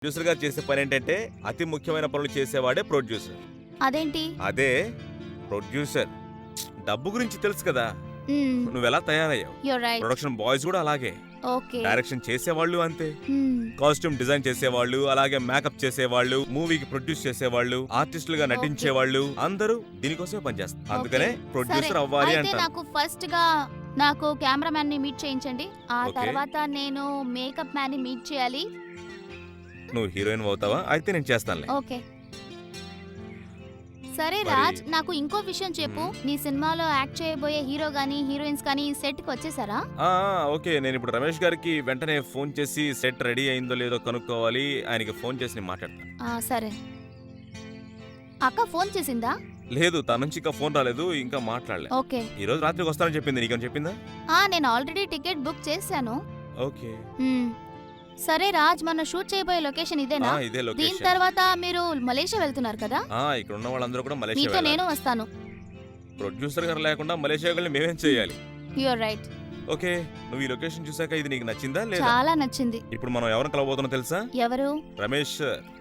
Producer గా చేసే పని ఏంటంటే అతి ముఖ్యమైన పనులు చేసేవాడే ప్రొడ్యూసర్. అదేంటి? అదే ప్రొడ్యూసర్. డబ్బు గురించి తెలుసు కదా మ్మ్. నువ్వెలా తయారయ్యావు. You're right. ప్రొడక్షన్ బాయ్స్ కూడా అలాగే, ఓకే. డైరెక్షన్ చేసేవాళ్ళు అంతే, మ్మ్. కాస్ట్యూమ్ డిజైన్ చేసేవాళ్ళు, అలాగే మేకప్ చేసేవాళ్ళు, మూవీకి ప్రొడ్యూస్ చేసేవాళ్ళు, ఆర్టిస్టులుగా నటించేవాళ్ళు అందరూ దీనికోసమే పనిచేస్తారు. అందుకనే ప్రొడ్యూసర్ సరే, అవ్వాలి అయితే అంటారు. నాకు ఫస్ట్ గా నాకు కెమెరామ్యాన్ ని మీట్ చేయించండి. ఆ ఓకే. తర్వాత నేను మేకప్ మ్యాన్ ని మీట్ చేయాలి. నువ్వు హీరోయిన్ అవుతావా? అయితే నేను చేస్తానులే. ఓకే. సరే మరి- రాజ్, నాకు ఇంకో విషయం చెప్పు. నీ సినిమాలో యాక్ట్ చేయబోయే హీరో గానీ హీరోయిన్స్ కానీ సెట్ కి వచ్చేసారా? ఓకే, నేను ఇప్పుడు రమేష్ గారికి వెంటనే ఫోన్ చేసి సెట్ రెడీ అయిందో లేదో కనుక్కోవాలి. ఆయనకి ఫోన్ చేసి నేను మాట్లాడతాను. సరే. అక్క ఫోన్ చేసిందా? లేదు, తన నుంచి ఇంకా ఫోన్ రాలేదు, ఇంకా మాట్లాడలే. ఓకే. ఈ రోజు రాత్రికి వస్తానని చెప్పింది. నీకేం చెప్పిందా? నేను ఆల్రెడీ టికెట్ బుక్ చేశాను. ఓకే. సరే రాజ్, మన షూట్ చేయబోయే లొకేషన్ ఇదేనా? ఇదే దీని లొకేషన్. తర్వాత మీరు మలేషియా వెళ్తున్నారు కదా? ఇక్కడ ఉన్న వాళ్ళందరూ కూడా మలేషియా మీతో వెళ్ళాలి. నేను వస్తాను. ప్రొడ్యూసర్ గారు లేకుండా మలేషియా వెళ్ళి మేమేం చేయాలి? You're right. ఓకే, నువ్వు ఈ లొకేషన్ చూసాక ఇది నీకు నచ్చిందా లేదా? చాలా నచ్చింది. ఇప్పుడు మనం ఎవరిని కలవబోతున్నాం తెలుసా? ఎవరు? రమేష్ సార్.